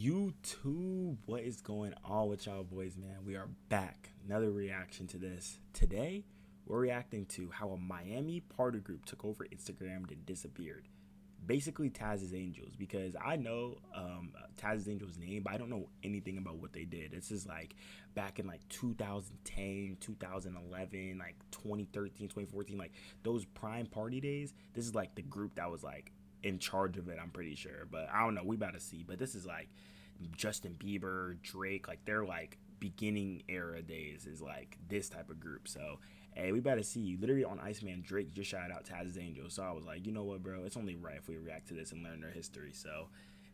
YouTube, what is going on with y'all boys, man? We are back. Another reaction to this. Today, we're reacting to how a Miami party group took over Instagram and disappeared. Basically, Taz's Angels, because I know Taz's Angels' name, but I don't know anything about what they did. This is like back in like 2010, 2011, like 2013, 2014, like those prime party days. This is like the group that was like in charge of it, I'm pretty sure. But I don't know, we about to see. But this is like Justin Bieber, Drake, like they're like beginning era days is like this type of group. So hey, we better see you. Literally on Iceman, Drake just shouted out Taz's Angels. So I was like, you know what, bro? It's only right if we react to this and learn their history. So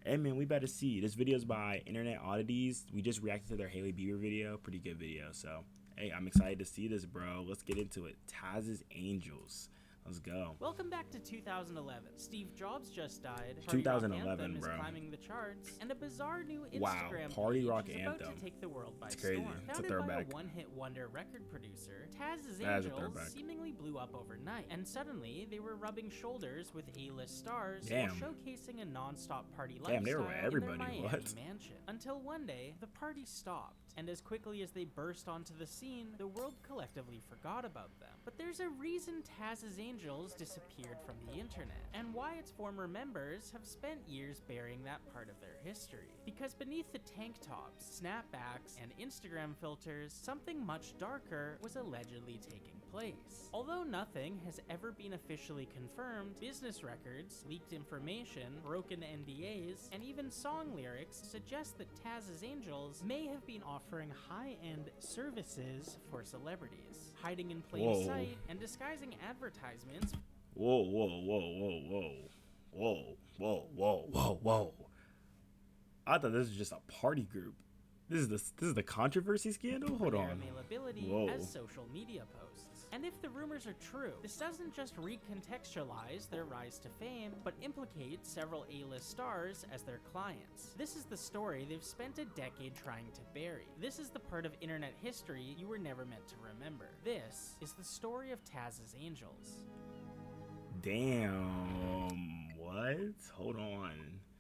hey man, we better see. This video is by Internet Oddities. We just reacted to their Hailey Bieber video. Pretty good video. So hey, I'm excited to see this, bro. Let's get into it. Taz's Angels. Let's go. Welcome back to 2011. Steve Jobs just died. 2011, is bro. climbing the charts, and a bizarre new Instagram Wow, Party page Rock is Anthem. about to take the world by It's crazy. storm. It's a Founded by throwback. a one-hit wonder record producer, Taz's That is a Angels throwback. seemingly blew up overnight, and suddenly they were rubbing shoulders with A-list stars Damn. while showcasing a non-stop party Damn, they lifestyle were everybody. in their Miami What? mansion. Until one day, the party stopped, and as quickly as they burst onto the scene, the world collectively forgot about them. But there's a reason Taz's Angels disappeared from the internet, and why its former members have spent years burying that part of their history. Because beneath the tank tops, snapbacks, and Instagram filters, something much darker was allegedly taking place. Although nothing has ever been officially confirmed, business records, leaked information, broken NDAs, and even song lyrics suggest that Taz's Angels may have been offering high-end services for celebrities, hiding in plain Whoa. sight and disguising advertisements. Whoa, whoa, whoa, whoa, whoa. Whoa, whoa, whoa, whoa, whoa. I thought this was just a party group. This is the controversy scandal? Hold their on. availability Whoa. as social media posts. And if the rumors are true, this doesn't just recontextualize their rise to fame, but implicates several A-list stars as their clients. This is the story they've spent a decade trying to bury. This is the part of internet history you were never meant to remember. This is the story of Taz's Angels. Damn. What? Hold on.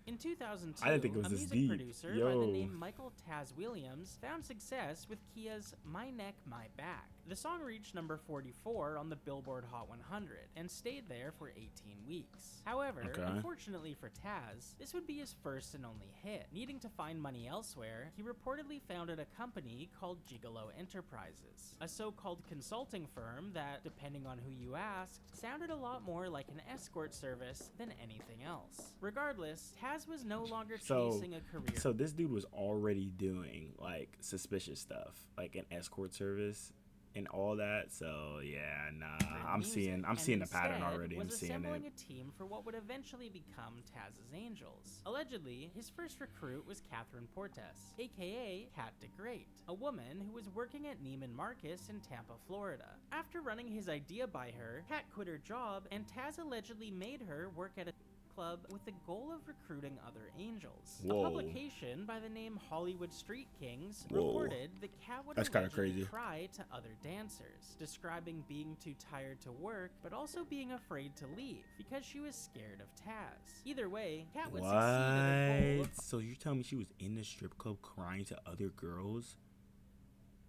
In 2002, I didn't think it was a this music deep. producer by the name Michael Taz Williams found success with Kia's My Neck, My Back. The song reached number 44 on the Billboard Hot 100 and stayed there for 18 weeks. However, Okay. unfortunately for Taz, this would be his first and only hit. Needing to find money elsewhere, he reportedly founded a company called Gigolo Enterprises, a so-called consulting firm that, depending on who you asked, sounded a lot more like an escort service than anything else. Regardless, Taz was no longer chasing a career. So this dude was already doing like suspicious stuff, like an escort service and all that. So yeah, nah, I'm seeing the pattern already. I'm seeing assembling it. a team for what would eventually become Taz's Angels. Allegedly, his first recruit was Catherine Portes, aka Kat DeGreat, a woman who was working at Neiman Marcus in Tampa, Florida. After running his idea by her, Kat quit her job, and Taz allegedly made her work at a club with the goal of recruiting other angels. Whoa. A publication by the name Hollywood Street Kings Whoa. reported that Kat would That's kinda allegedly crazy. cry to other dancers, describing being too tired to work, but also being afraid to leave because she was scared of Taz. Either way, Kat would succeed at the goal What? So you're telling me she was in the strip club crying to other girls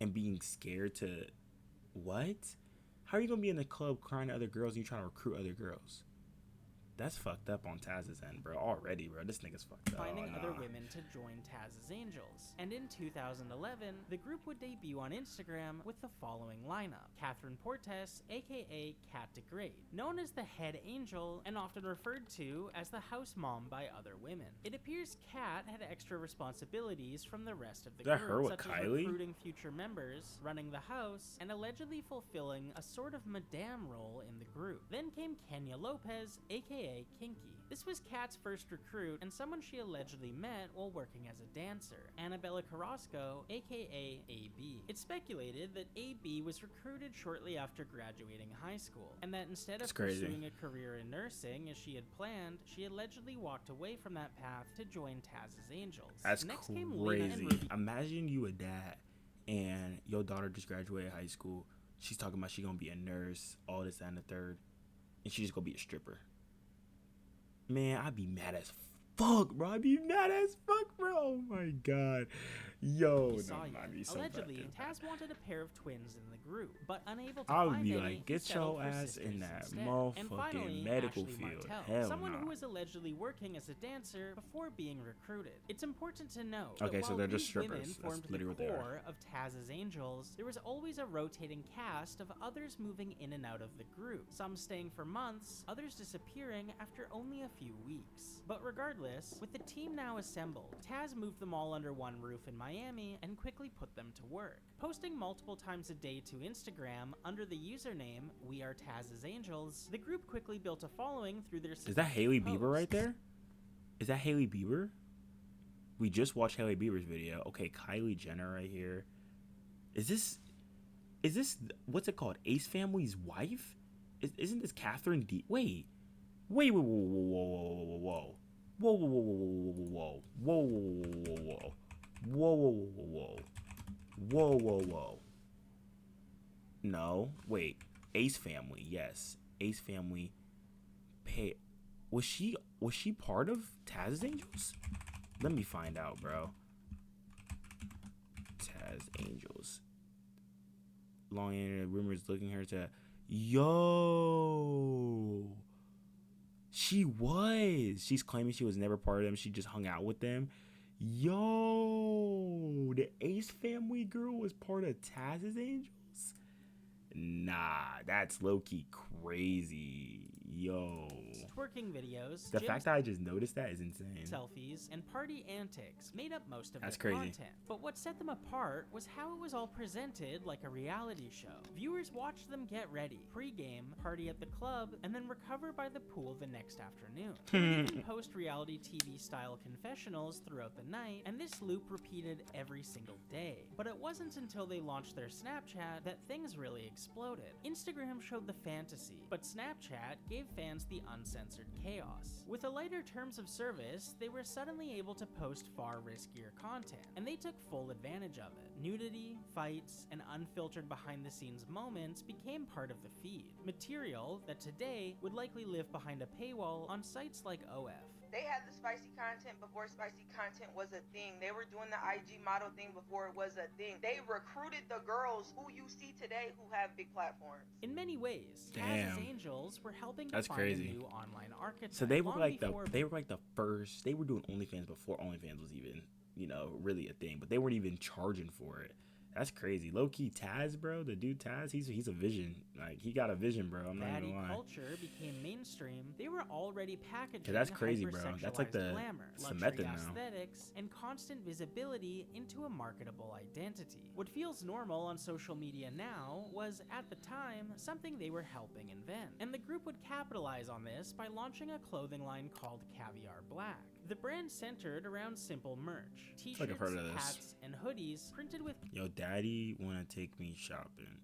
and being scared to what? How are you gonna be in the club crying to other girls and you trying to recruit other girls? That's fucked up on Taz's end, bro. Already, bro. This nigga's fucked up. finding Oh, other nah. women to join Taz's Angels. And in 2011, the group would debut on Instagram with the following lineup: Catherine Portes, aka Kat DeGreat, known as the head angel and often referred to as the house mom by other women. It appears Kat had extra responsibilities from the rest of the Is that group, her with such as Kylie? recruiting future members, running the house, and allegedly fulfilling a sort of madame role in the group. Then came Kenya Lopez, aka Kinky. This was Kat's first recruit and someone she allegedly met while working as a dancer, Annabella Carrasco, aka AB. It's speculated that AB was recruited shortly after graduating high school, and that instead of That's crazy. pursuing a career in nursing as she had planned, she allegedly walked away from that path to join Taz's Angels. That's Next came Lena and crazy. Ruby. Imagine you a dad and your daughter just graduated high school. She's talking about she gonna be a nurse, all this that, and the third, and she's just gonna be a stripper. Man, I'd be mad as fuck, bro. I'd be mad as fuck, bro. Oh my god. Yo, He saw no, you. I'd be so Allegedly, fucking Taz wanted a pair of twins in the group, but unable to I would find be any, like, he get settled your for ass sisters in that instead. And motherfucking finally, medical Ashley field. Martell, Hell someone nah. who was allegedly working as a dancer before being recruited. It's important to note Okay, that so while they're these just strippers. women That's formed the literally what they are. core of Taz's Angels, there was always a rotating cast of others moving in and out of the group, some staying for months, others disappearing after only a few weeks. But regardless, with the team now assembled, Taz moved them all under one roof in Miami and quickly put them to work. Posting multiple times a day to Instagram under the username We Are Taz's Angels, the group quickly built a following through their Is that Hailey posts. Bieber right there? Is that Hailey Bieber? We just watched Hailey Bieber's video. Okay, Kylie Jenner right here. Is this what's it called? Ace Family's wife? Isn't this Catherine D? Wait, whoa, whoa, whoa, whoa, whoa, whoa, whoa, whoa, whoa, whoa, whoa, whoa, whoa, whoa, whoa, whoa, whoa, whoa. No, wait. Ace Family, yes. Ace Family. Pay. Was she part of Taz's Angels? Let me find out, bro. Taz Angels. Long internet rumors looking her to. Yo. She was. She's claiming she was never part of them. She just hung out with them. Yo. The Ace Family girl was part of Taz's Angels? Nah, that's low-key crazy. Yo. Twerking videos, The gyms, fact that I just noticed that is insane. selfies, and party antics made up most of That's their crazy. content. But what set them apart was how it was all presented like a reality show. Viewers watched them get ready, pre-game, party at the club, and then recover by the pool the next afternoon. They would even post reality TV-style confessionals throughout the night, and this loop repeated every single day. But it wasn't until they launched their Snapchat that things really exploded. Instagram showed the fantasy, but Snapchat gave fans the uncensored chaos. With a lighter terms of service, they were suddenly able to post far riskier content, and they took full advantage of it. Nudity, fights, and unfiltered behind-the-scenes moments became part of the feed. Material that today would likely live behind a paywall on sites like OF. They had the spicy content before spicy content was a thing. They were doing the IG model thing before it was a thing. They recruited the girls who you see today who have big platforms. In many ways, Damn. Taz's Angels were helping to That's find crazy. a new online archetype. So they were long like before the first. They were doing OnlyFans before OnlyFans was even, really a thing. But they weren't even charging for it. That's crazy. Low key Taz, bro. The dude Taz, he's a vision. Like he got a vision, bro. I'm not baddie gonna lie. culture became mainstream, they were already packaging That's crazy, bro. That's like hypersexualized the- glamour, it's the luxury method now. aesthetics, and constant visibility into a marketable identity. What feels normal on social media now was, at the time, something they were helping invent. And the group would capitalize on this by launching a clothing line called Caviar Black. The brand centered around simple merch, t-shirts, like I've heard of this. hats, and hoodies printed with Yo, daddy wanna take me shopping.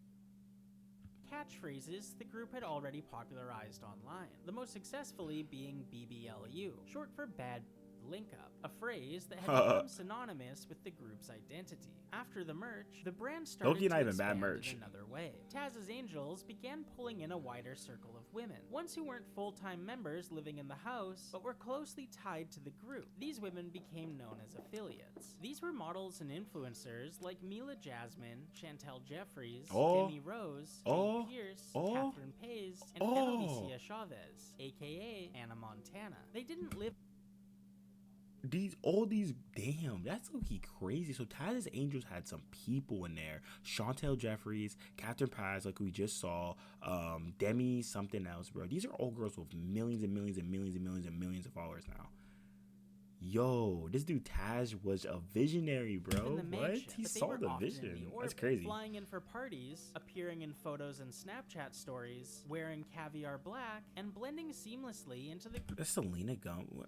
catchphrases the group had already popularized online, the most successfully being BBLU, short for Bad Link Up, a phrase that had become synonymous with the group's identity. After the merch, the brand started Low-key to not even bad expand merch. in another way. Taz's Angels began pulling in a wider circle of women, ones who weren't full-time members living in the house, but were closely tied to the group. These women became known as affiliates. These were models and influencers like Mila Jasmine, Chantel Jeffries, Oh. Demi Rose, Oh. Jane Pierce, Oh. Catherine Pays, and Oh. Annalicia Chavez, aka Anna Montana. They didn't live Damn, that's low-key crazy. So Taz's Angels had some people in there. Chantel Jeffries, Catherine Paz, like we just saw, Demi something else, bro. These are all girls with millions and millions and millions and millions and millions of followers now. Yo, this dude Taz was a visionary, bro. in the What? mansion, He but they saw were the often in vision. the That's orbit, crazy. flying in for parties, appearing in photos and Snapchat stories, wearing Caviar Black, and blending seamlessly into the That's Selena Gumez.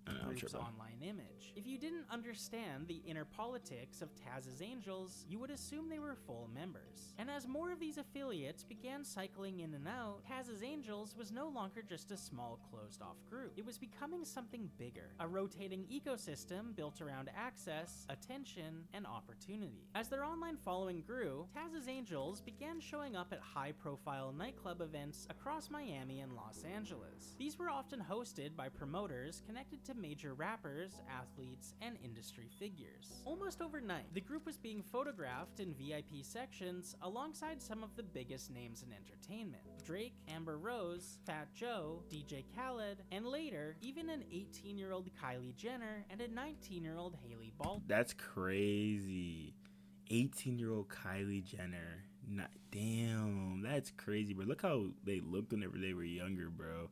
I don't know, I'm group's tripping. online image. If you didn't understand the inner politics of Taz's Angels, you would assume they were full members. And as more of these affiliates began cycling in and out, Taz's Angels was no longer just a small closed-off group. It was becoming something bigger, a rotating ecosystem built around access, attention, and opportunity. As their online following grew, Taz's Angels began showing up at high-profile nightclub events across Miami and Los Angeles. These were often hosted by promoters connected to major rappers, athletes, and industry figures. Almost overnight, the group was being photographed in VIP sections alongside some of the biggest names in entertainment: Drake, Amber Rose, Fat Joe, DJ Khaled, and later, even an 18-year-old Kylie Jenner and a 19-year-old Hailey Baldwin. That's crazy. 18-year-old Kylie Jenner. Damn, that's crazy, bro. Look how they looked whenever they were younger, bro.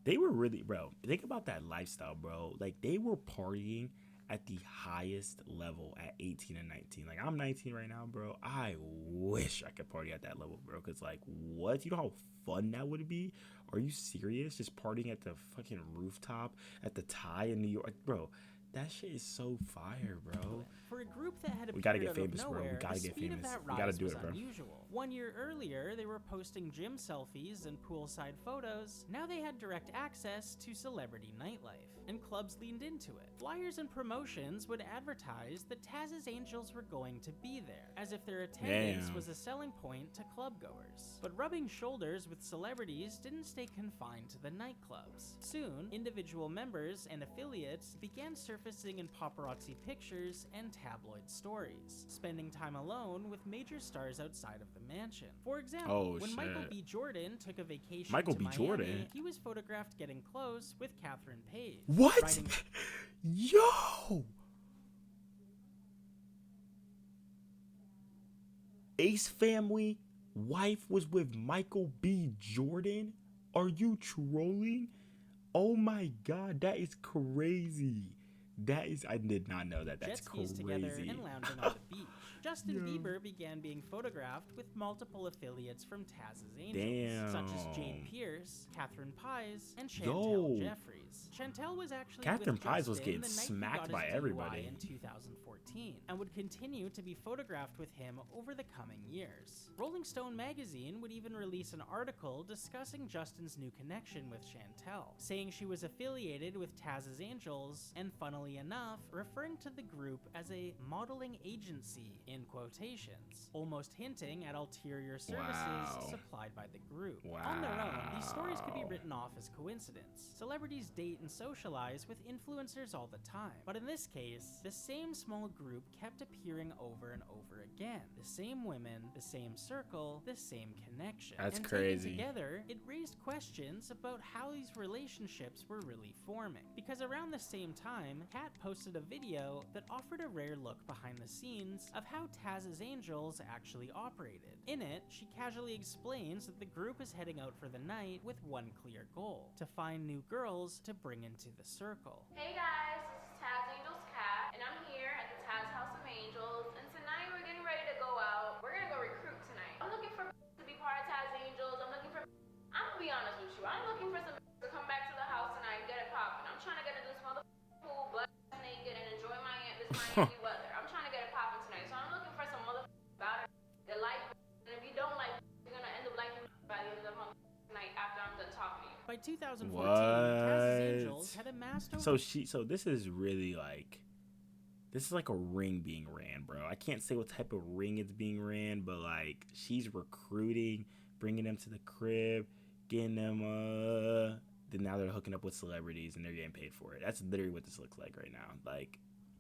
They were really, bro, think about that lifestyle, bro. Like, they were partying at the highest level at 18 and 19. Like, I'm 19 right now, bro. I wish I could party at that level, bro. Because, like, what? You know how fun that would be? Are you serious? Just partying at the fucking rooftop at the Thai in New York? Bro, that shit is so fire, bro. For a group that had We gotta appeared get out of famous, bro. We nowhere, gotta the get speed of famous. that We gotta rise do was it, bro. unusual. 1 year earlier, they were posting gym selfies and poolside photos. Now they had direct access to celebrity nightlife, and clubs leaned into it. Flyers and promotions would advertise that Taz's Angels were going to be there, as if their attendance Damn. was a selling point to clubgoers. But rubbing shoulders with celebrities didn't stay confined to the nightclubs. Soon, individual members and affiliates began surfacing in paparazzi pictures and tabloid stories, spending time alone with major stars outside of the mansion. For example, when Michael shit. B. Jordan took a vacation Michael to B. Miami, Jordan? he was photographed getting close with Catherine Page. What? riding- Yo! Ace Family wife was with Michael B. Jordan? Are you trolling? Oh my god, that is crazy. I did not know that. That's jet skis crazy. together and lounging on the beach. Justin Yo. Bieber began being photographed with multiple affiliates from Taz's Angels, such as Jane Damn. Pierce, Catherine Pies, and Chantel Yo. Jeffries. Chantel was actually Catherine with Pies was Justin getting the night he smacked got by his DUI everybody. in 2014, and would continue to be photographed with him over the coming years. Rolling Stone magazine would even release an article discussing Justin's new connection with Chantel, saying she was affiliated with Taz's Angels, and funnily enough, referring to the group as a modeling agency in quotations, almost hinting at ulterior services Wow. supplied by the group. On their own, these stories could be Wow. written off as coincidence. Celebrities date and socialize with influencers all the time. But in this case, the same small group kept appearing over and over again. The same women, the same circle, the same connection. That's and crazy. Taken together, it raised questions about how these relationships were really forming. Because around the same time, Kat posted a video that offered a rare look behind the scenes of how Taz's Angels actually operated. In it, she casually explains that the group is heading out for the night with one clear goal: to find new girls to bring into the circle. Hey guys, this is Taz Angels Cat, and I'm here at the Taz House of Angels, and tonight we're getting ready to go out. We're gonna go recruit tonight. I'm looking for to be part of Taz Angels. I'm gonna be honest with you. I'm looking for some to come back to the house tonight and get it poppin'. I'm trying to get into this motherfucking pool, butt naked, and enjoy this Miami weather. I'm trying to get it poppin' tonight, so I'm looking for some motherfucking about it that like, and if you don't like, you're gonna end up liking by the end of the month night after I'm done talking to you. By 2014, What? Taz's Angels had amassed over So this is really like, this is like a ring being ran, bro. I can't say what type of ring it's being ran, but like, she's recruiting, bringing them to the crib, getting them, then now they're hooking up with celebrities and they're getting paid for it. That's literally what this looks like right now. Like,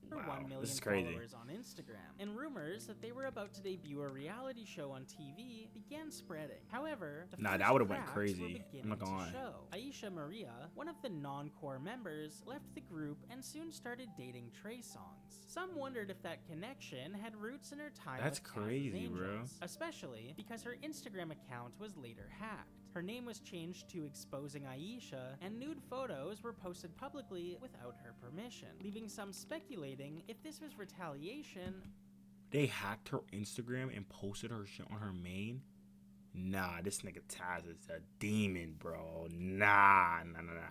wow, 1 million this is crazy. followers on Instagram, and rumors that they were about to debut a reality show on TV began spreading. However, the Nah, first that would've went cracks crazy. were I'm beginning not gonna to lie. show. Aisha Maria, one of the non-core members, left the group and soon started dating Trey Songz. Some wondered if that connection had roots in her time That's with Taz's crazy, bro. Angels, especially because her Instagram account was later hacked. Her name was changed to Exposing Aisha, and nude photos were posted publicly without her permission, leaving some speculating if this was retaliation. They hacked her Instagram and posted her shit on her main. Nah, this nigga Taz is a demon, bro. Nah.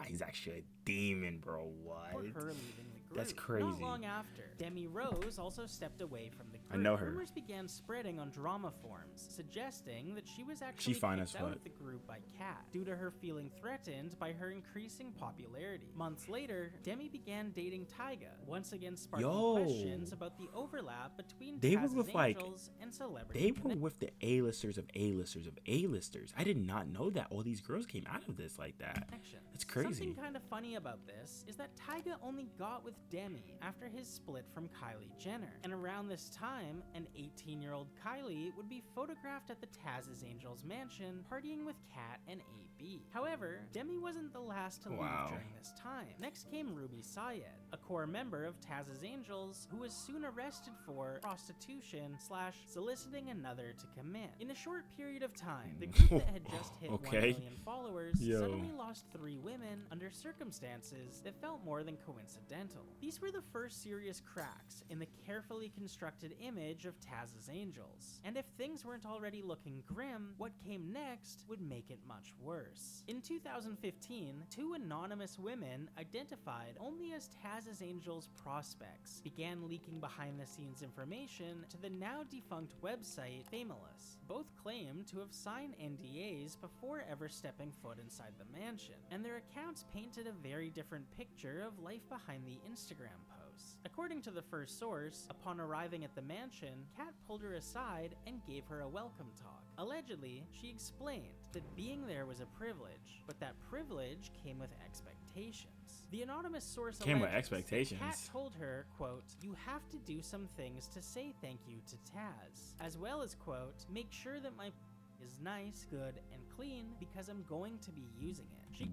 He's actually a demon, bro. For What? her leaving the That's Not crazy. long after, Demi Rose also stepped away from the group. I know her. Rumors began spreading on drama forums, suggesting that she was actually fine kicked as out fuck. of the group by Kat due to her feeling threatened by her increasing popularity. Months later, Demi began dating Tyga, once again sparking Yo. questions about the overlap between They were Taz's with, like, Angels and celebrity They were connections. with the A-listers of A-listers of A-listers. I did not know that all these girls came out of this like that. That's crazy. Something kind of funny about this is that Tyga only got with Demi after his split from Kylie Jenner. And around this time, an 18-year-old Kylie would be photographed at the Taz's Angels mansion partying with Kat and AB. However, Demi wasn't the last to leave Wow. during this time. Next came Ruby Syed, a core member of Taz's Angels who was soon arrested for prostitution / soliciting another to commit. In a short period of time, the group that had just hit 1 Okay. million followers Yo. suddenly lost 3 women under circumstances that felt more than coincidental. These were the first serious cracks in the carefully constructed image of Taz's Angels. And if things weren't already looking grim, what came next would make it much worse. In 2015, 2 anonymous women identified only as Taz's Angels prospects began leaking behind-the-scenes information to the now defunct website Famous. Both claimed to have signed NDAs before ever stepping foot inside the mansion, and their accounts painted a very different picture of life behind the Instagram posts. According to the first source, upon arriving at the mansion, Kat pulled her aside and gave her a welcome talk. Allegedly, she explained that being there was a privilege, but that privilege came with expectations. The anonymous source Came with alleges that expectations. Kat told her, quote, "You have to do some things to say thank you to Taz," as well as, quote, "Make sure that my is nice, good, and clean because I'm going to be using it." She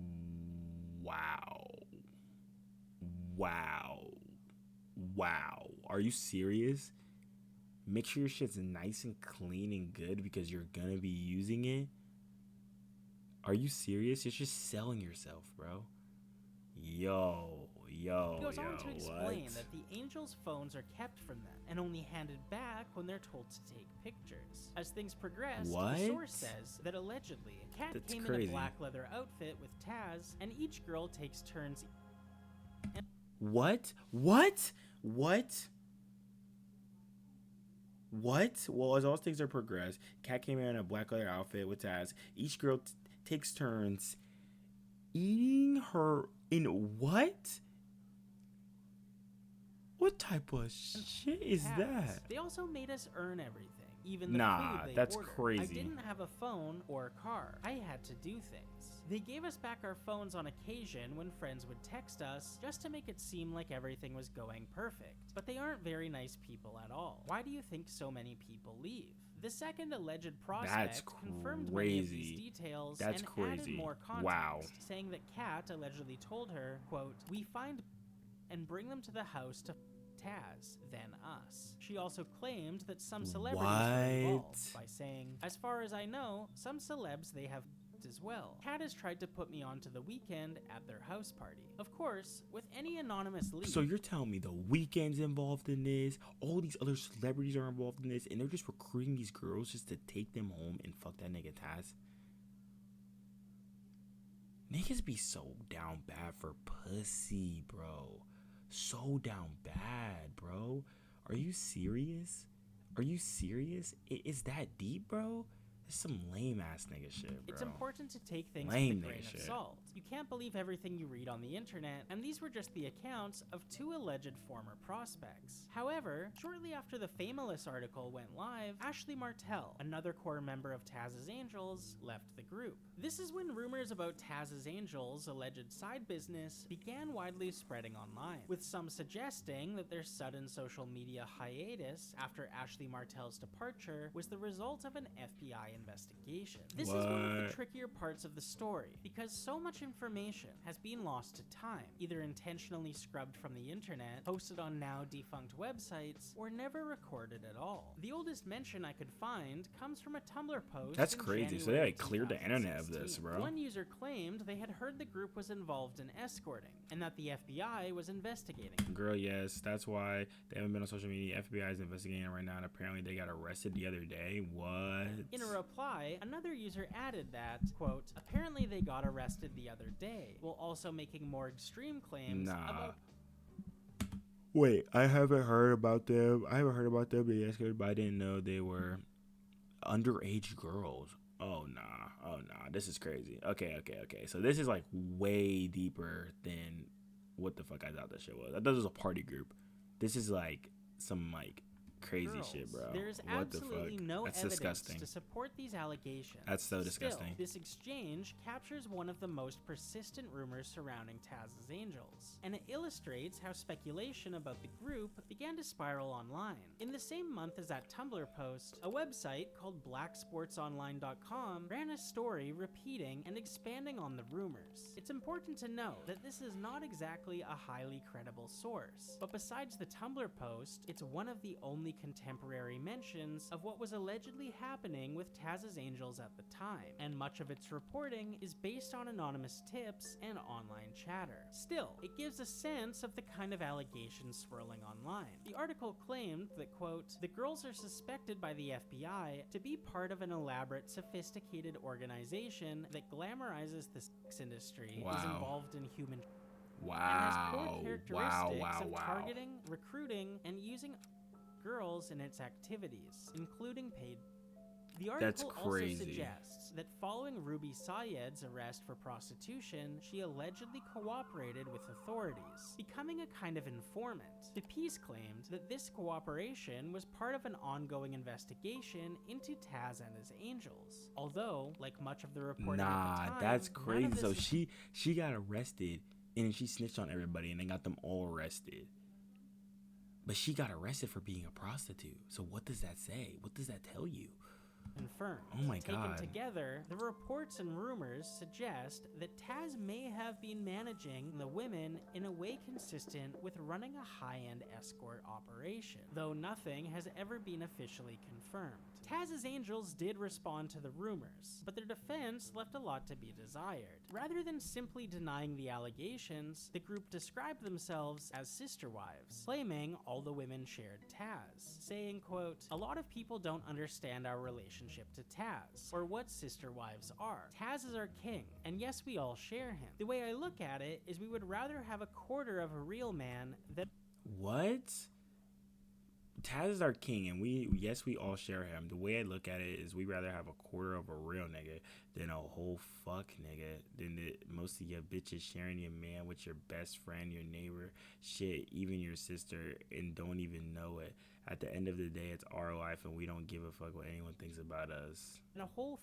Wow. Are you serious? Make sure your shit's nice and clean and good because you're gonna be using it? Are you serious? You're just selling yourself, bro. Yo. goes on to explain what? that the Angels' phones are kept from them and only handed back when they're told to take pictures. As things progressed, What? the source says that allegedly, Kat That's came in crazy. a black leather outfit with Taz, and each girl takes turns. What? Well, as all things are progressed, Kat came in a black leather outfit with Taz. Each girl takes turns eating her in what? What type of shit is Taz. that? They also made us earn everything, even the Nah, food they that's ordered. I crazy. didn't have a phone or a car. I had to do things. They gave us back our phones on occasion when friends would text us just to make it seem like everything was going perfect. But they aren't very nice people at all. Why do you think so many people leave? The second alleged prospect confirmed many of these crazy. details That's and crazy. added more context, Wow. saying that Kat allegedly told her, quote, "We find and bring them to the house to Taz, then us." She also claimed that some celebrities were involved What? by saying, "As far as I know, some celebs they have as well. Kat has tried to put me onto the weekend at their house party." Of course, with any anonymous leak, So you're telling me the Weeknd's involved in this, all these other celebrities are involved in this, and they're just recruiting these girls just to take them home and fuck that nigga Taz? Niggas be so down bad for pussy, bro. So down bad, bro. Are you serious? Is that deep, bro? That's some lame ass nigga shit, bro. it's important to take things Lame with a grain nigga of shit. salt. You can't believe everything you read on the internet, and these were just the accounts of 2 alleged former prospects. However, shortly after the Famous article went live, Ashley Martell, another core member of Taz's Angels, left the group. This is when rumors about Taz's Angels' alleged side business began widely spreading online, with some suggesting that their sudden social media hiatus after Ashley Martell's departure was the result of an FBI investigation. This is one of the What? trickier parts of the story, because so much information has been lost to time, either intentionally scrubbed from the internet, posted on now defunct websites, or never recorded at all. The oldest mention I could find comes from a Tumblr post. That's in crazy. So they, January like, cleared the internet of this, 2016. bro. One user claimed they had heard the group was involved in escorting, and that the FBI was investigating. Girl, yes, that's why they haven't been on social media. FBI is investigating right now, and apparently they got arrested the other day. What? In a reply, another user added that, quote, "Apparently they got arrested the other day," while also making more extreme claims Nah. about Wait, I haven't heard about them. I haven't heard about them being escorted, but I didn't know they were underage girls. Oh nah. Oh nah. This is crazy. Okay. So this is like way deeper than what the fuck I thought that shit was. I thought it was a party group. This is like some like crazy girls. Shit, bro. There's What the absolutely fuck? no That's evidence disgusting. to support these allegations. That's so disgusting. Still, this exchange captures one of the most persistent rumors surrounding Taz's Angels, and it illustrates how speculation about the group began to spiral online. In the same month as that Tumblr post, a website called blacksportsonline.com ran a story repeating and expanding on the rumors. It's important to note that this is not exactly a highly credible source, but besides the Tumblr post, it's one of the only contemporary mentions of what was allegedly happening with Taz's Angels at the time, and much of its reporting is based on anonymous tips and online chatter. Still, it gives a sense of the kind of allegations swirling online. The article claimed that, quote, the girls are suspected by the FBI to be part of an elaborate, sophisticated organization that glamorizes the sex industry, is Wow. involved in human and has core Wow. characteristics of targeting, recruiting, and using girls in its activities, including paid. The That's article also crazy. suggests that following Ruby Sayed's arrest for prostitution, she allegedly cooperated with authorities, becoming a kind of informant. The piece claimed that this cooperation was part of an ongoing investigation into Taz and his angels. Although, like much of the reporting at Nah, the time, that's none of crazy. this So is she got arrested and then she snitched on everybody and they got them all arrested. But she got arrested for being a prostitute. So what does that say? What does that tell you? confirmed. Oh my Taken God. together, the reports and rumors suggest that Taz may have been managing the women in a way consistent with running a high-end escort operation, though nothing has ever been officially confirmed. Taz's Angels did respond to the rumors, but their defense left a lot to be desired. Rather than simply denying the allegations, the group described themselves as sister wives, claiming all the women shared Taz, saying, quote, "A lot of people don't understand our relationship to Taz, or what sister wives are. Taz is our king, and yes, we all share him. The way I look at it is we would rather have a quarter of a real man than..." What? Taz is our king, and we all share him. The way I look at it is we rather have a quarter of a real nigga than a whole fuck nigga. Than most of your bitches sharing your man with your best friend, your neighbor, shit, even your sister, and don't even know it. At the end of the day, it's our life, and we don't give a fuck what anyone thinks about us. And a whole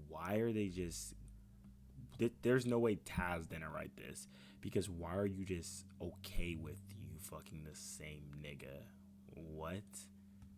Why are they just... There's no way Taz didn't write this. Because why are you just okay with you fucking the same nigga? What?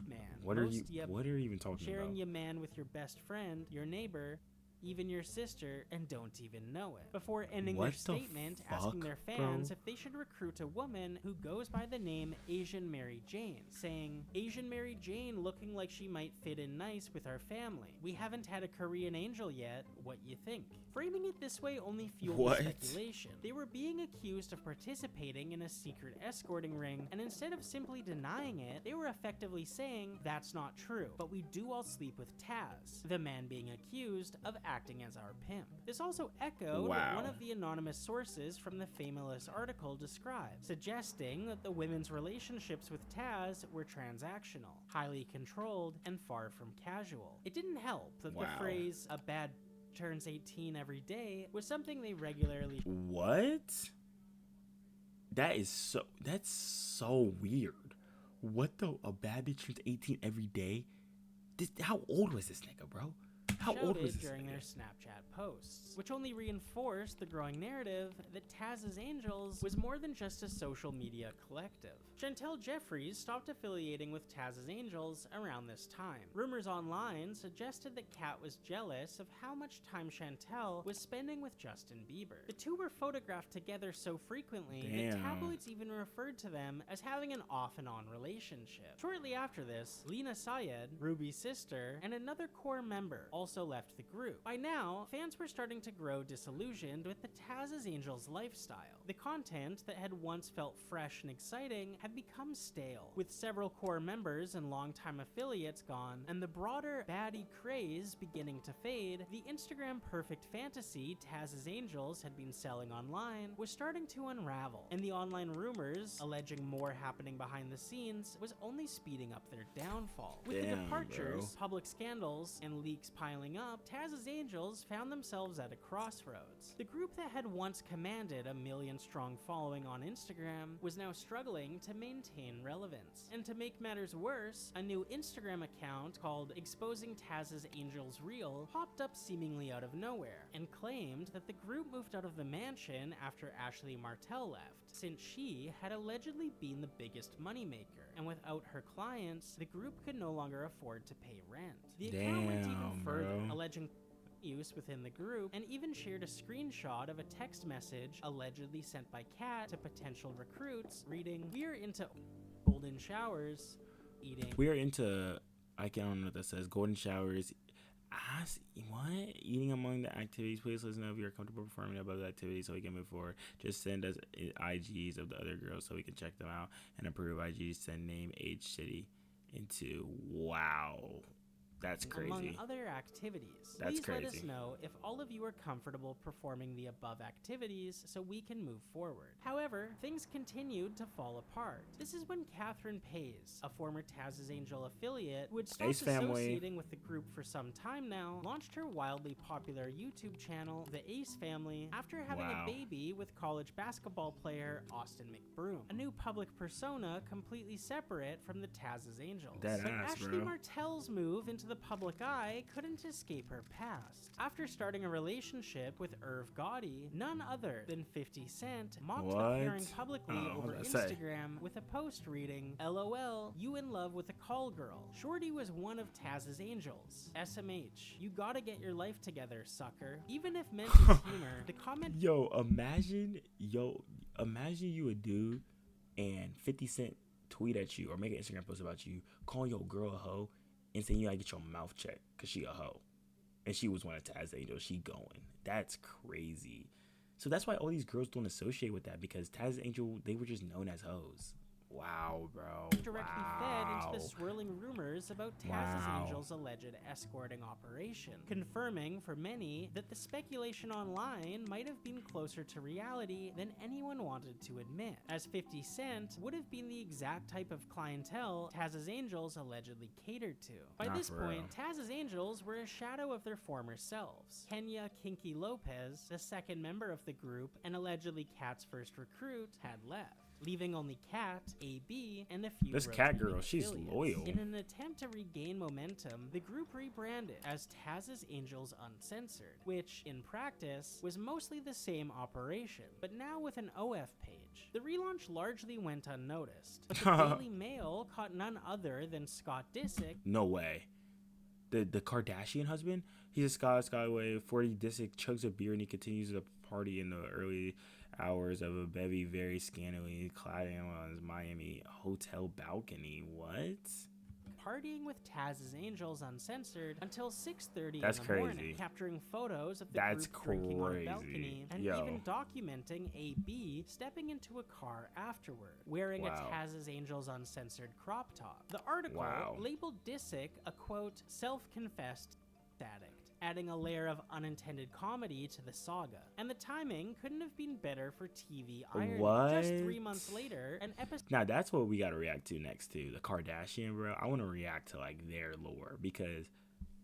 man. What are Most you? ya What are you even talking sharing about? your man with your best friend, your neighbor, even your sister, and don't even know it. Before ending What their the statement, asking fuck, their fans bro? if they should recruit a woman who goes by the name Asian Mary Jane, saying, "Asian Mary Jane looking like she might fit in nice with our family. We haven't had a Korean angel yet, what you think?" Framing it this way only fueled What? the speculation. They were being accused of participating in a secret escorting ring, and instead of simply denying it, they were effectively saying, "That's not true, but we do all sleep with Taz," the man being accused of acting as our pimp. This also echoed what Wow. one of the anonymous sources from the Famous article described, suggesting that the women's relationships with Taz were transactional, highly controlled, and far from casual. It didn't help that the Wow. phrase, "a bad turns 18 every day," was something they regularly What? That's so weird. What the? A bad bitch turns 18 every day? How old was this nigga, bro? How old was shouted this during their nigga? Snapchat posts, which only reinforced the growing narrative that Taz's Angels was more than just a social media collective. Chantel Jeffries stopped affiliating with Taz's Angels around this time. Rumors online suggested that Kat was jealous of how much time Chantel was spending with Justin Bieber. The two were photographed together so frequently that Damn. tabloids even referred to them as having an off and on relationship. Shortly after this, Lena Sayed, Ruby's sister, and another core member also also left the group. By now, fans were starting to grow disillusioned with the Taz's Angels lifestyle. The content that had once felt fresh and exciting had become stale, with several core members and longtime affiliates gone, and the broader baddie craze beginning to fade. The Instagram perfect fantasy Taz's Angels had been selling online was starting to unravel, and the online rumors alleging more happening behind the scenes was only speeding up their downfall. With the departures, public scandals, and leaks piling up, Taz's Angels found themselves at a crossroads. The group that had once commanded a million-strong following on Instagram was now struggling to maintain relevance. And to make matters worse, a new Instagram account called Exposing Taz's Angels Real popped up seemingly out of nowhere, and claimed that the group moved out of the mansion after Ashley Martell left, since she had allegedly been the biggest moneymaker, and without her clients, the group could no longer afford to pay rent. The account went even further, alleging use within the group, and even shared a screenshot of a text message allegedly sent by Kat to potential recruits, reading, "We're into golden showers, eating." We're into, I don't know what that says, golden showers. What? Eating among the activities. Please let us know if you're comfortable performing above the activities so we can move forward. Just send us IGs of the other girls so we can check them out and approve IGs. Send name, age, city into. Wow. That's crazy. Among other activities. That's Please crazy. let us know if all of you are comfortable performing the above activities so we can move forward. However, things continued to fall apart. This is when Catherine Pays, a former Taz's Angel affiliate who had stopped Ace Family. associating with the group for some time now, launched her wildly popular YouTube channel, The Ace Family, after having a baby with college basketball player Austin McBroom, a new public persona completely separate from the Taz's Angels. That But ass, Ashley bro. Martell's move into the public eye couldn't escape her past. After starting a relationship with Irv Gotti, none other than 50 Cent mocked the pairing publicly over Instagram with a post reading, "LOL, you in love with a call girl. Shorty was one of Taz's Angels. SMH, you gotta get your life together, sucker." Even if meant as humor, the comment Imagine you a dude and 50 Cent tweet at you or make an Instagram post about you, calling your girl a hoe, and saying you gotta get your mouth checked because she a hoe. And she was one of Taz's Angels. She going. That's crazy. So that's why all these girls don't associate with that, because Taz's Angel, they were just known as hoes. Wow, bro. directly fed into the swirling rumors about Taz's Angels' alleged escorting operation, confirming for many that the speculation online might have been closer to reality than anyone wanted to admit, as 50 Cent would have been the exact type of clientele Taz's Angels allegedly catered to. By this point, Taz's Angels were a shadow of their former selves. Kenya Kinky Lopez, the second member of the group and allegedly Kat's first recruit, had left, leaving only Kat, AB, and a few This Kat girl, rotating she's affiliates. loyal. In an attempt to regain momentum, the group rebranded as Taz's Angels Uncensored, which, in practice, was mostly the same operation, but now with an OF page. The relaunch largely went unnoticed, but the Daily Mail caught none other than Scott Disick. No way. The Kardashian husband? He's a Skyway. 40 Disick chugs a beer and he continues to party in the early hours of a bevy very scantily clad on his Miami hotel balcony. What? Partying with Taz's Angels Uncensored until 6:30 That's in the crazy. morning, capturing photos of the That's group drinking on a balcony, crazy. and Yo. even documenting AB stepping into a car afterward, wearing a Taz's Angels Uncensored crop top. The article labeled Disick a, quote, self-confessed addict, adding a layer of unintended comedy to the saga. And the timing couldn't have been better for TV irony. Just 3 months later, an episode... Now that's what we gotta react to next, too. The Kardashian, bro. I want to react to, like, their lore, because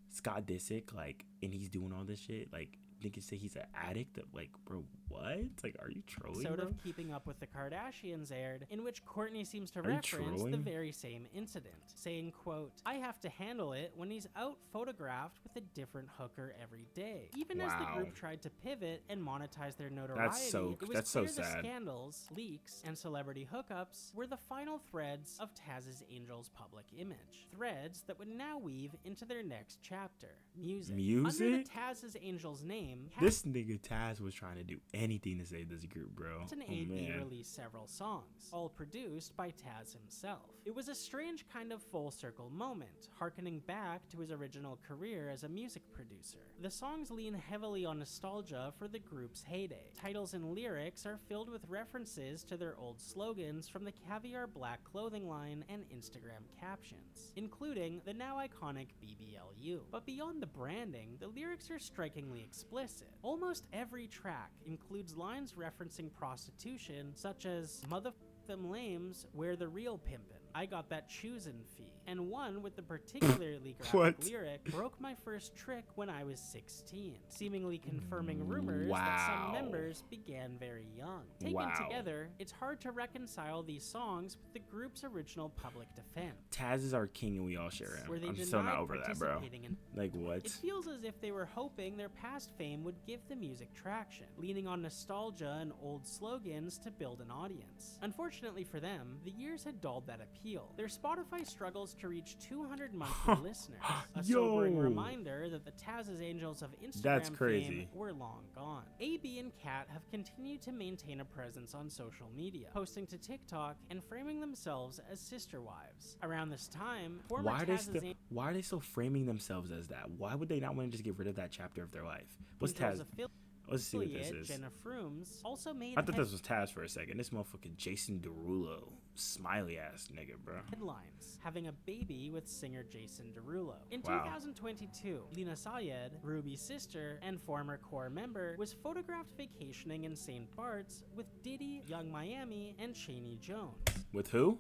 Scott Disick, like, and he's doing all this shit, like, niggas say he's an addict. Like, bro, what? Like, are you trolling, episode bro? of Keeping Up with the Kardashians aired, in which Kourtney seems to reference the very same incident, saying, quote, "I have to handle it when he's out photographed with a different hooker every day." Even as the group tried to pivot and monetize their notoriety, it was clear the scandals, leaks, and celebrity hookups were the final threads of Taz's Angels' public image. Threads that would now weave into their next chapter, music. Under the Taz's Angels name, This nigga Taz was trying to do anything to save this group, bro. And Oh, AB man. released several songs, all produced by Taz himself. It was a strange kind of full circle moment, harkening back to his original career as a music producer. The songs lean heavily on nostalgia for the group's heyday. Titles and lyrics are filled with references to their old slogans from the Caviar Black clothing line and Instagram captions, including the now iconic BBLU. But beyond the branding, the lyrics are strikingly explicit. Almost every track includes lines referencing prostitution, such as "Mother them lames, where the real pimpin', I got that choosin' fee," and one with the particularly graphic What? lyric, "Broke my first trick when I was 16," seemingly confirming rumors that some Wow. members began very young. Taken Wow. together, it's hard to reconcile these songs with the group's original public defense, Taz is our king and we all share him. where they I'm denied still not over that, bro. participating in. Like, what? It feels as if they were hoping their past fame would give the music traction, leaning on nostalgia and old slogans to build an audience. Unfortunately for them, the years had dulled that appeal. Their Spotify struggles to reach 200 monthly listeners, a sobering Yo. reminder that the Taz's Angels of Instagram That's crazy. fame were long gone. AB and Kat have continued to maintain a presence on social media, posting to TikTok and framing themselves as sister wives. Around this time, former Why are they Taz's why are they still framing themselves as that? Why would they not want to just get rid of that chapter of their life? What's Angel's Taz? Let's see what this affiliate, is. Jenna Frooms, also made I thought this was Taz for a second. This motherfucking Jason Derulo, smiley ass nigga, bro. headlines, having a baby with singer Jason Derulo. In Wow. 2022, Lena Sayed, Ruby's sister and former core member, was photographed vacationing in St. Bart's with Diddy, Young Miami, and Chaney Jones. With who?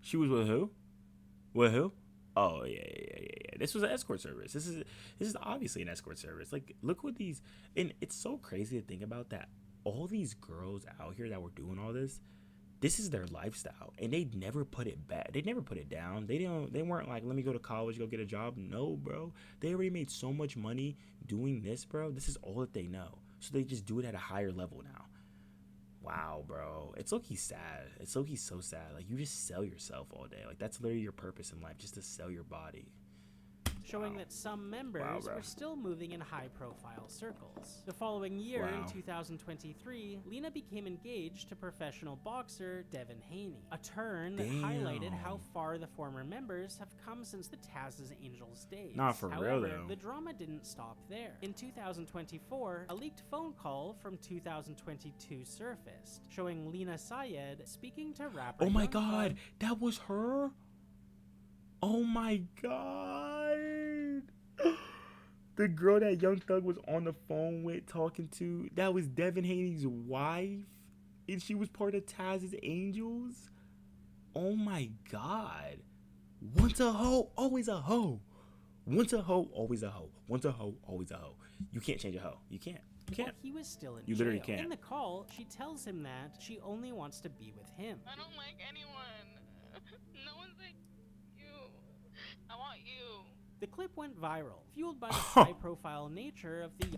She was with who? With who? Oh yeah. This was an escort service. This is obviously an escort service. Like, look what these, and it's so crazy to think about that. All these girls out here that were doing all this, this is their lifestyle, and they never put it back. They never put it down. They weren't like, let me go to college, go get a job. No, bro. They already made so much money doing this, bro. This is all that they know. So they just do it at a higher level now. Wow, bro. It's low-key sad. It's low-key so sad. Like, you just sell yourself all day. Like, that's literally your purpose in life, just to sell your body. Showing Wow. that some members Wow, bro. were still moving in high-profile circles. The following year, Wow. in 2023, Lena became engaged to professional boxer Devin Haney, a turn that highlighted how Damn. far the former members have come since the Taz's Angels days. Nah, for real, However, though. the drama didn't stop there. In 2024, a leaked phone call from 2022 surfaced, showing Lena Sayed speaking to rapper Oh my Young god, Thug. that was her? Oh my god. The girl that Young Thug was on the phone with talking to, that was Devin Haney's wife? And she was part of Taz's Angels? Oh my god. Once a hoe, always a hoe. Once a hoe, always a hoe. Once a hoe, always a hoe. You can't change a hoe. You can't. You While can't. he was still in You jail. literally can't. In the call, she tells him that she only wants to be with him. I don't like anyone. No one's like you. I want you. The clip went viral, fueled by the high-profile nature of the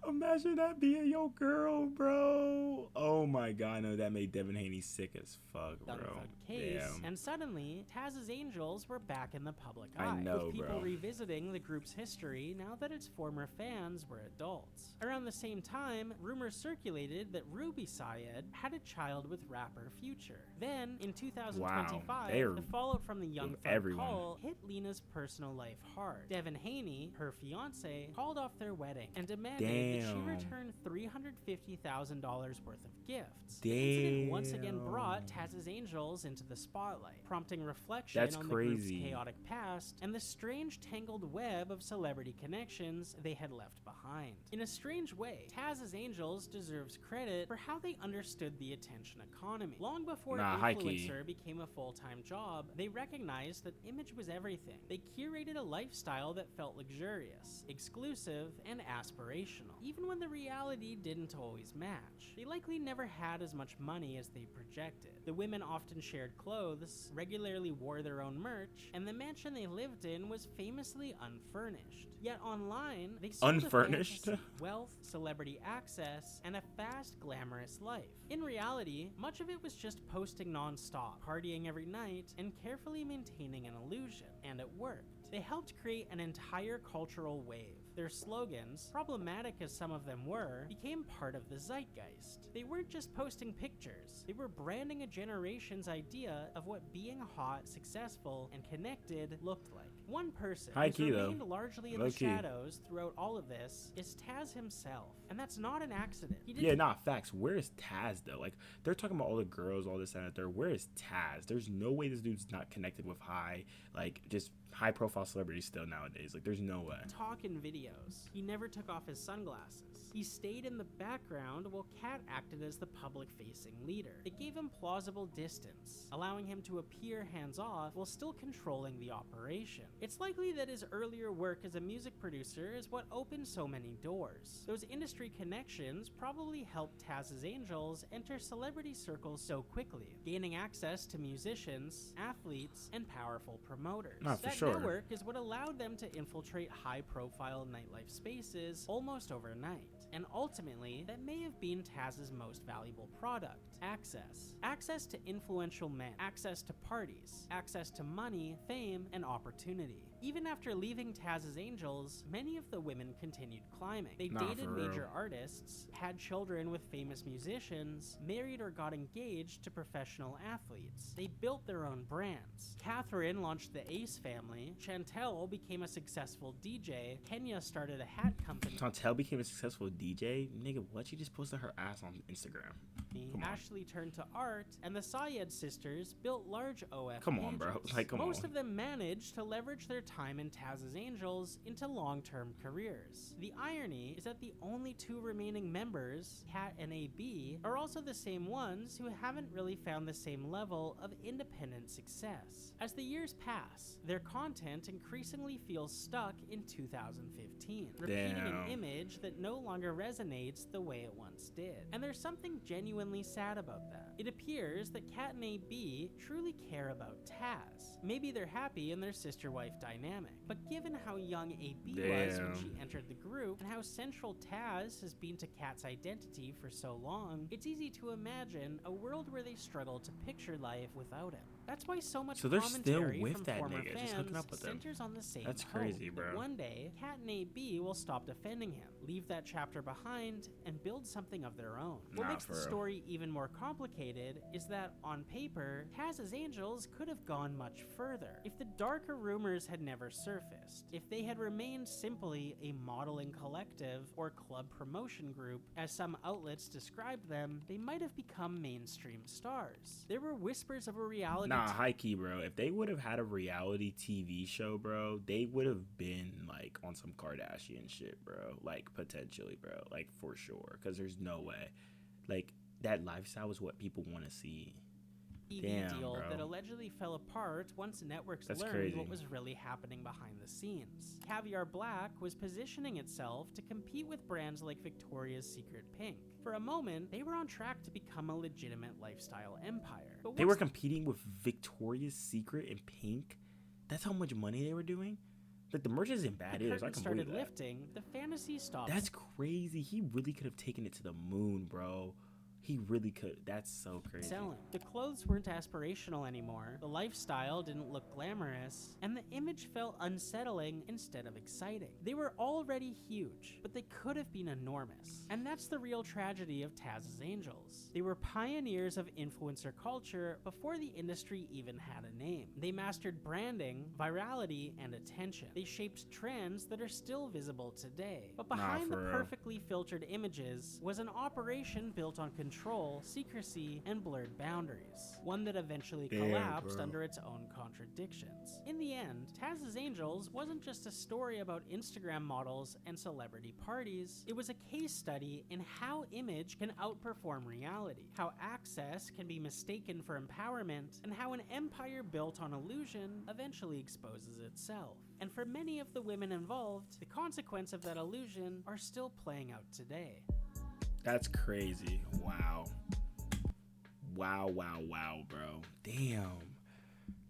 Imagine that being your girl, bro. Oh my god, no, that made Devin Haney sick as fuck, Young bro. Thug case, Damn. and suddenly, Taz's Angels were back in the public I eye, know, with people bro. revisiting the group's history now that its former fans were adults. Around the same time, rumors circulated that Ruby Sayed had a child with rapper Future. Then, in 2025, they are the fallout from the Young with Thug everyone. call hit Lena's personal life hard. Devin Haney, her fiance, called off their wedding and demanded that she Damn. return $350,000 worth of gifts. The incident once again brought Damn. Taz's Angels into the spotlight, prompting reflection That's on the crazy. group's chaotic past and the strange tangled web of celebrity connections they had left behind. In a strange way, Taz's Angels deserves credit for how they understood the attention economy. Long before Nah, high-key. influencer became a full-time job, they recognized that image was everything. They curated a lifestyle that felt luxurious, exclusive, and aspirational, even when the reality didn't always match. They likely never had as much money as they projected. The women often shared clothes, regularly wore their own merch, and the mansion they lived in was famously unfurnished. Yet online, they sold a Unfurnished? fantasy, wealth, celebrity access, and a fast, glamorous life. In reality, much of it was just posting non-stop, partying every night, and carefully maintaining an illusion. And it worked. They helped create an entire cultural wave. Their slogans, problematic as some of them were, became part of the zeitgeist. They weren't just posting pictures, they were branding a generation's idea of what being hot, successful, and connected looked like. One person High who's key, though. remained largely in Low the key. shadows throughout all of this is Taz himself. And that's not an accident. He Yeah, nah, facts. Where is Taz though? Like, they're talking about all the girls, all this and that. There, where is Taz? There's no way this dude's not connected with just high profile celebrities still nowadays. Like, there's no way. talk in videos. He never took off his sunglasses. He stayed in the background while Kat acted as the public-facing leader. It gave him plausible distance, allowing him to appear hands-off while still controlling the operation. It's likely that his earlier work as a music producer is what opened so many doors. Those industry connections probably helped Taz's Angels enter celebrity circles so quickly, gaining access to musicians, athletes, and powerful promoters. Nah, for That sure. network is what allowed them to infiltrate high-profile nightlife spaces almost overnight. And ultimately, that may have been Taz's most valuable product: access. Access to influential men, access to parties, access to money, fame, and opportunity. Even after leaving Taz's Angels, many of the women continued climbing. They Nah, dated for real. major artists, had children with famous musicians, married or got engaged to professional athletes. They built their own brands. Catherine launched the Ace family, Chantel became a successful DJ, Kenya started a hat company, Chantel became a successful DJ. Nigga, what? She just posted her ass on Instagram. Come on. Ashley turned to art, and the Syed sisters built large OF Come on, bro. pages. Like, come Most on. of them managed to leverage their time in Taz's Angels into long-term careers. The irony is that the only two remaining members, Kat and AB, are also the same ones who haven't really found the same level of independent success. As the years pass, their content increasingly feels stuck in 2015, repeating an Damn. image that no longer resonates the way it once did. And there's something genuinely sad about that. It appears that Kat and AB truly care about Taz. Maybe they're happy in their sister-wife dynamic, but given how young AB was when Damn. she entered the group and how central Taz has been to Kat's identity for so long, it's easy to imagine a world where they struggle to picture life without him. That's why so much So they're still commentary with from that former nigga, fans just hooking up with him. centers on the same That's hope crazy, that bro. one day, Kat and AB will stop defending him, leave that chapter behind, and build something of their own. What Nah, makes the for real. story even more complicated is that, on paper, Taz's Angels could have gone much further if the darker rumors had never surfaced, if they had remained simply a modeling collective or club promotion group. As some outlets described them, they might have become mainstream stars. There were whispers of a reality Nah, high key, bro. If they would have had a reality TV show, bro, they would have been like on some Kardashian shit, bro. Like, potentially, bro. Like, for sure. Because there's no way. Like, that lifestyle is what people want to see. TV Damn, deal bro. that allegedly fell apart once networks That's learned crazy. what was really happening behind the scenes. Caviar Black was positioning itself to compete with brands like Victoria's Secret Pink. For a moment, they were on track to become a legitimate lifestyle empire. But They were once competing with Victoria's Secret and Pink. That's how much money they were doing? Like, the merch isn't bad the either. I curtain can started believe that. lifting, the fantasy stopped. That's crazy. He really could have taken it to the moon, bro. He really could. That's so crazy. selling. The clothes weren't aspirational anymore, the lifestyle didn't look glamorous, and the image felt unsettling instead of exciting. They were already huge, but they could have been enormous. And that's the real tragedy of Taz's Angels. They were pioneers of influencer culture before the industry even had a name. They mastered branding, virality, and attention. They shaped trends that are still visible today. But behind the for real. perfectly filtered images was an operation built on control, secrecy, and blurred boundaries. One that eventually Damn, collapsed bro. under its own contradictions. In the end, Taz's Angels wasn't just a story about Instagram models and celebrity parties. It was a case study in how image can outperform reality, how access can be mistaken for empowerment, and how an empire built on illusion eventually exposes itself. And for many of the women involved, the consequence of that illusion are still playing out today. That's crazy. Wow. Wow, bro. Damn.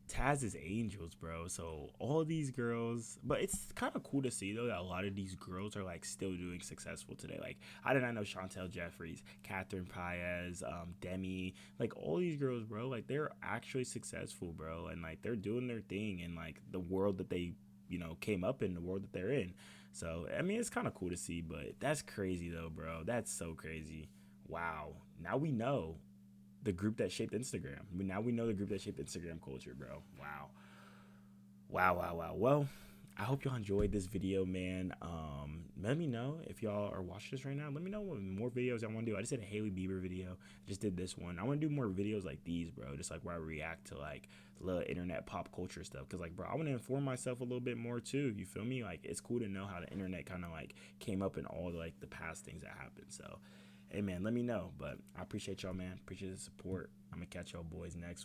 Taz's Angels, bro. So all these girls, but it's kind of cool to see though that a lot of these girls are like still doing successful today. Like, I did not know Chantel Jeffries, Catherine Paez, Demi, like all these girls, bro. Like, they're actually successful, bro, and like they're doing their thing in like the world that they you know, came up in the world that they're in. So, I mean, it's kind of cool to see, but that's crazy though, bro. That's so crazy. Wow. Now we know the group that shaped Instagram. Now we know the group that shaped Instagram culture, bro. Wow. Wow. Well, I hope y'all enjoyed this video, man. Let me know if y'all are watching this right now. Let me know what more videos I want to do. I just did a Hailey Bieber video. I just did this one. I want to do more videos like these, bro. Just like where I react to like little internet pop culture stuff. Cause like, bro, I want to inform myself a little bit more too. You feel me? Like, it's cool to know how the internet kind of like came up in all like the past things that happened. So, hey man, let me know. But I appreciate y'all, man. Appreciate the support. I'm gonna catch y'all boys next one.